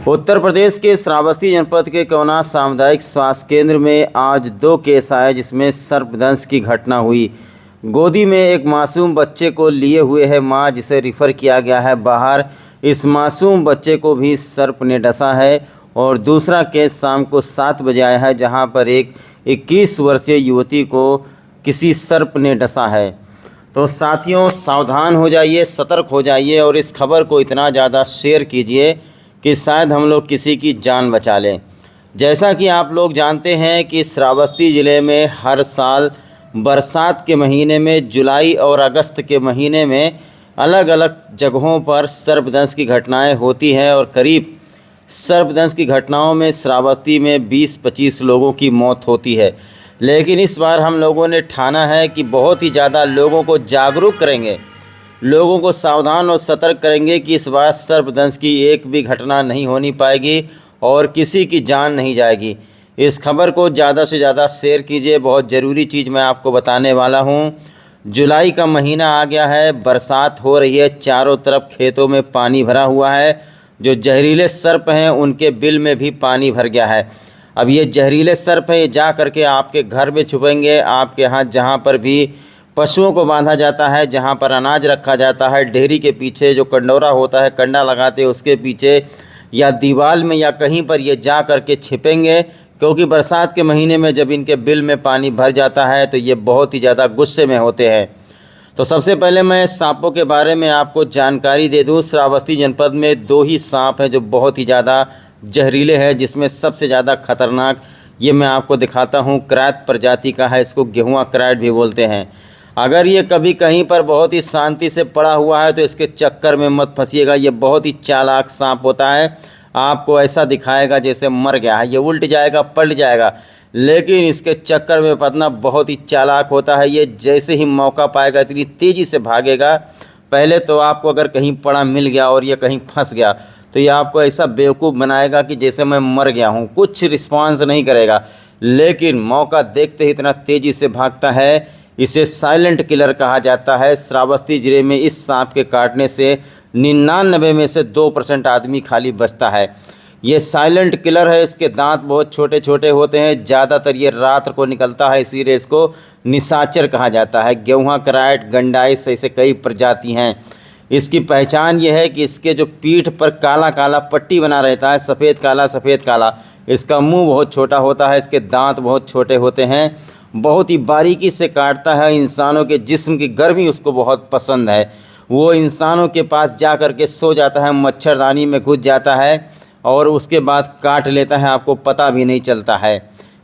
उत्तर प्रदेश के श्रावस्ती जनपद के कोना सामुदायिक स्वास्थ्य केंद्र में आज 2 केस आए जिसमें सर्पदंश की घटना हुई। गोदी में एक मासूम बच्चे को लिए हुए है मां, जिसे रिफ़र किया गया है बाहर। इस मासूम बच्चे को भी सर्प ने डसा है। और दूसरा केस शाम को 7 बजे आया है, जहां पर एक 21 वर्षीय युवती को किसी सर्प ने डसा है। तो साथियों, सावधान हो जाइए, सतर्क हो जाइए और इस खबर को इतना ज़्यादा शेयर कीजिए कि शायद हम लोग किसी की जान बचा लें। जैसा कि आप लोग जानते हैं कि श्रावस्ती ज़िले में हर साल बरसात के महीने में, जुलाई और अगस्त के महीने में अलग अलग जगहों पर सर्पदंश की घटनाएं होती हैं और करीब सर्पदंश की घटनाओं में श्रावस्ती में 20-25 लोगों की मौत होती है। लेकिन इस बार हम लोगों ने ठाना है कि बहुत ही ज़्यादा लोगों को जागरूक करेंगे, लोगों को सावधान और सतर्क करेंगे कि इस बार सर्पदंश की एक भी घटना नहीं होनी पाएगी और किसी की जान नहीं जाएगी। इस खबर को ज़्यादा से ज़्यादा शेयर कीजिए। बहुत ज़रूरी चीज़ मैं आपको बताने वाला हूँ। जुलाई का महीना आ गया है, बरसात हो रही है, चारों तरफ खेतों में पानी भरा हुआ है। जो जहरीले सर्प हैं उनके बिल में भी पानी भर गया है। अब ये जहरीले सर्प हैं, ये जा करके आपके घर में छुपेंगे, आपके यहाँ जहाँ पर भी पशुओं को बांधा जाता है, जहाँ पर अनाज रखा जाता है, डेयरी के पीछे जो कंडोरा होता है, कंडा लगाते हैं उसके पीछे, या दीवार में, या कहीं पर ये जा करके छिपेंगे। क्योंकि बरसात के महीने में जब इनके बिल में पानी भर जाता है तो ये बहुत ही ज़्यादा गुस्से में होते हैं। तो सबसे पहले मैं सांपों के बारे में आपको जानकारी दे दूं। श्रावस्ती जनपद में 2 ही सांप हैं जो बहुत ही ज़्यादा जहरीले हैं, जिसमें सबसे ज़्यादा खतरनाक ये मैं आपको दिखाता हूं, क्रात प्रजाति का है। इसको गेहुआ क्राट भी बोलते हैं। अगर ये कभी कहीं पर बहुत ही शांति से पड़ा हुआ है तो इसके चक्कर में मत फंसिएगा। ये बहुत ही चालाक सांप होता है। आपको ऐसा दिखाएगा जैसे मर गया है, ये उल्ट जाएगा, पलट जाएगा, लेकिन इसके चक्कर में पड़ना बहुत ही चालाक होता है। ये जैसे ही मौका पाएगा इतनी तेज़ी से भागेगा। पहले तो आपको अगर कहीं पड़ा मिल गया और ये कहीं फंस गया तो ये आपको ऐसा बेवकूफ़ बनाएगा कि जैसे मैं मर गया हूँ, कुछ रिस्पॉन्स नहीं करेगा, लेकिन मौका देखते ही इतना तेज़ी से भागता है। इसे साइलेंट किलर कहा जाता है। श्रावस्ती जिले में इस सांप के काटने से 99 में से 2% आदमी खाली बचता है। ये साइलेंट किलर है। इसके दांत बहुत छोटे छोटे होते हैं। ज़्यादातर ये रात को निकलता है, इसीलिए इसको निशाचर कहा जाता है। गेहुआ क्राइट, गंडाइस, ऐसे कई प्रजाति हैं। इसकी पहचान ये है कि इसके जो पीठ पर काला काला पट्टी बना रहता है, सफ़ेद काला सफ़ेद काला। इसका मुंह बहुत छोटा होता है, इसके दांत बहुत छोटे होते हैं। बहुत ही बारीकी से काटता है। इंसानों के जिस्म की गर्मी उसको बहुत पसंद है। वो इंसानों के पास जा कर के सो जाता है, मच्छरदानी में घुस जाता है और उसके बाद काट लेता है, आपको पता भी नहीं चलता है।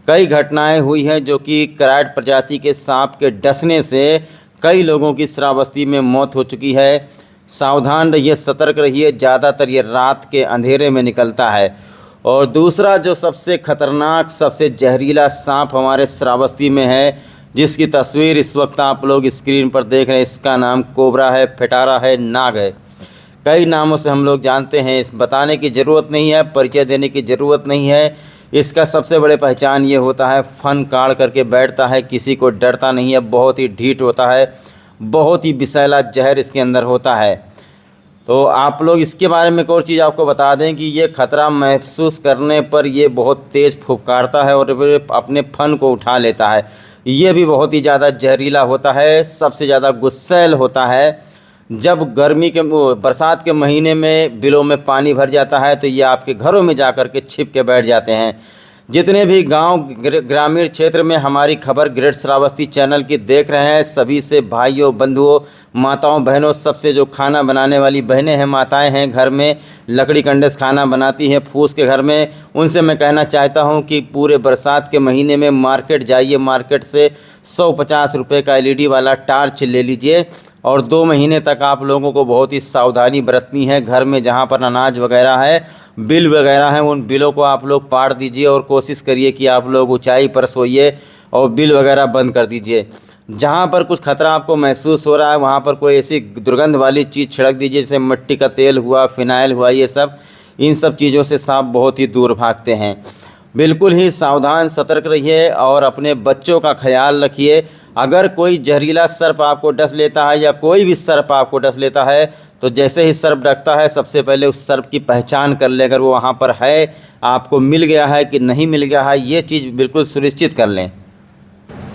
कई घटनाएं हुई हैं जो कि क्राट प्रजाति के सांप के डसने से कई लोगों की श्रावस्ती में मौत हो चुकी है। सावधान रहिए, सतर्क रहिए। ज़्यादातर ये रात के अंधेरे में निकलता है। और दूसरा जो सबसे खतरनाक, सबसे जहरीला सांप हमारे श्रावस्ती में है, जिसकी तस्वीर इस वक्त आप लोग स्क्रीन पर देख रहे हैं, इसका नाम कोबरा है, पिटारा है, नाग है। कई नामों से हम लोग जानते हैं, इस बताने की ज़रूरत नहीं है, परिचय देने की ज़रूरत नहीं है। इसका सबसे बड़े पहचान ये होता है, फन काढ़ करके बैठता है, किसी को डरता नहीं है, बहुत ही ढीठ होता है, बहुत ही विषैला जहर इसके अंदर होता है। तो आप लोग इसके बारे में एक और चीज़ आपको बता दें कि ये खतरा महसूस करने पर ये बहुत तेज़ फुफकारता है और अपने फन को उठा लेता है। ये भी बहुत ही ज़्यादा जहरीला होता है, सबसे ज़्यादा गुस्सैल होता है। जब गर्मी के बरसात के महीने में बिलों में पानी भर जाता है तो ये आपके घरों में जा कर के छिप के बैठ जाते हैं। जितने भी गांव ग्रामीण क्षेत्र में हमारी खबर ग्रेट श्रावस्ती चैनल की देख रहे हैं, सभी से भाइयों, बंधुओं, माताओं, बहनों, सबसे जो खाना बनाने वाली बहनें हैं, माताएं हैं, घर में लकड़ी कंडे से खाना बनाती हैं फूस के घर में, उनसे मैं कहना चाहता हूं कि पूरे बरसात के महीने में मार्केट जाइए, मार्केट से 150 रुपये का LED वाला टार्च ले लीजिए और 2 महीने तक आप लोगों को बहुत ही सावधानी बरतनी है। घर में जहाँ पर अनाज वगैरह है, बिल वगैरह हैं, उन बिलों को आप लोग पाड़ दीजिए और कोशिश करिए कि आप लोग ऊंचाई पर सोइए और बिल वगैरह बंद कर दीजिए। जहाँ पर कुछ खतरा आपको महसूस हो रहा है वहाँ पर कोई ऐसी दुर्गंध वाली चीज़ छिड़क दीजिए, जैसे मिट्टी का तेल हुआ, फिनाइल हुआ, ये सब, इन सब चीज़ों से सांप बहुत ही दूर भागते हैं। बिल्कुल ही सावधान, सतर्क रहिए और अपने बच्चों का ख्याल रखिए। अगर कोई जहरीला सर्प आपको डस लेता है या कोई भी सर्प आपको डस लेता है तो जैसे ही सर्प डसता है सबसे पहले उस सर्प की पहचान कर लें, अगर वो वहाँ पर है, आपको मिल गया है कि नहीं मिल गया है, ये चीज़ बिल्कुल सुनिश्चित कर लें।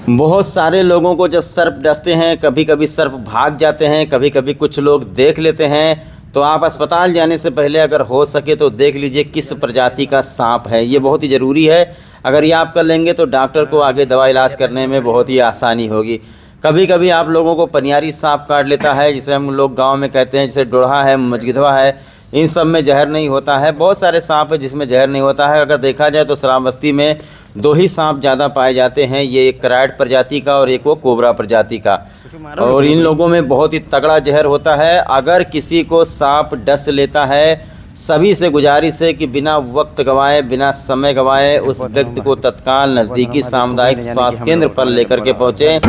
बहुत सारे लोगों को जब सर्प डसते हैं, कभी कभी सर्प भाग जाते हैं, कभी कभी कुछ लोग देख लेते हैं, तो आप अस्पताल जाने से पहले अगर हो सके तो देख लीजिए किस प्रजाति का सांप है। ये बहुत ही ज़रूरी है। अगर ये आप कर लेंगे तो डॉक्टर को आगे दवा इलाज करने में बहुत ही आसानी होगी। कभी कभी आप लोगों को पनियारी सांप काट लेता है, जिसे हम लोग गांव में कहते हैं, जैसे डोढ़ा है, मजगिधवा है, इन सब में जहर नहीं होता है। बहुत सारे सांप है जिसमें जहर नहीं होता है। अगर देखा जाए तो श्रावस्ती में 2 ही सांप ज़्यादा पाए जाते हैं, ये एक कराइट प्रजाति का और एक वो कोबरा प्रजाति का, और इन लोगों में बहुत ही तगड़ा जहर होता है। अगर किसी को सांप डस लेता है, सभी से गुजारिश है कि बिना वक्त गंवाए, बिना समय गंवाए उस व्यक्ति को तत्काल नज़दीकी सामुदायिक स्वास्थ्य केंद्र पर लेकर के पहुँचे।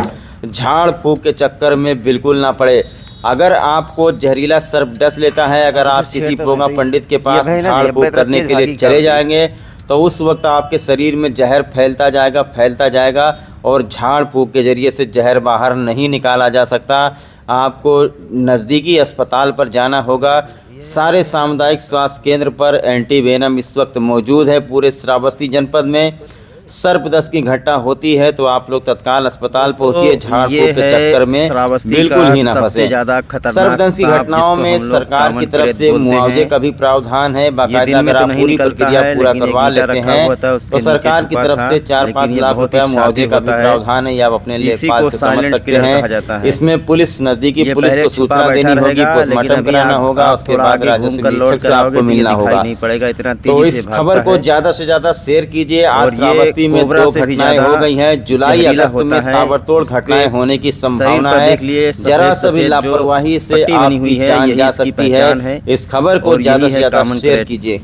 झाड़ फूँक के चक्कर में बिल्कुल ना पड़े। अगर आपको जहरीला सर्प डस लेता है, अगर आप किसी पोंगा पंडित के पास झाड़ फूँक करने के लिए चले जाएंगे तो उस वक्त आपके शरीर में जहर फैलता जाएगा और झाड़ फूँक के ज़रिए से जहर बाहर नहीं निकाला जा सकता। आपको नज़दीकी अस्पताल पर जाना होगा। सारे सामुदायिक स्वास्थ्य केंद्र पर एंटीवेनम इस वक्त मौजूद है। पूरे श्रावस्ती जनपद में सर्पदंश की घटना होती है तो आप लोग तत्काल अस्पताल पहुंचिए। झाड़ फूँक के चक्कर में बिल्कुल ही ना फंसे। सर्पदंश की घटनाओं में सरकार की तरफ से मुआवजे का भी प्रावधान है। बाकायदा अगर आप पूरी प्रक्रिया पूरा करवा लेते हैं तो सरकार की तरफ से 4-5 लाख रुपया मुआवजे का भी प्रावधान है। ये आप अपने लेखपाल से समझ सकते हैं। इसमें पुलिस, नजदीकी पुलिस को सूचना देनी होगी, पोस्टमार्टम कराना होगा, उसके बाद राजस्व निरीक्षक से आपको मिलना होगा। तो इस खबर को ज्यादा से ज्यादा शेयर कीजिए। आज श्रावस्ती में 2 घटनाएं हो गई हैं। जुलाई अगस्त में ताबड़तोड़ घटनाएं होने की संभावना है। जरा सा भी लापरवाही से आपकी जान जा सकती है। इस खबर को ज्यादा से ज्यादा शेयर कीजिए।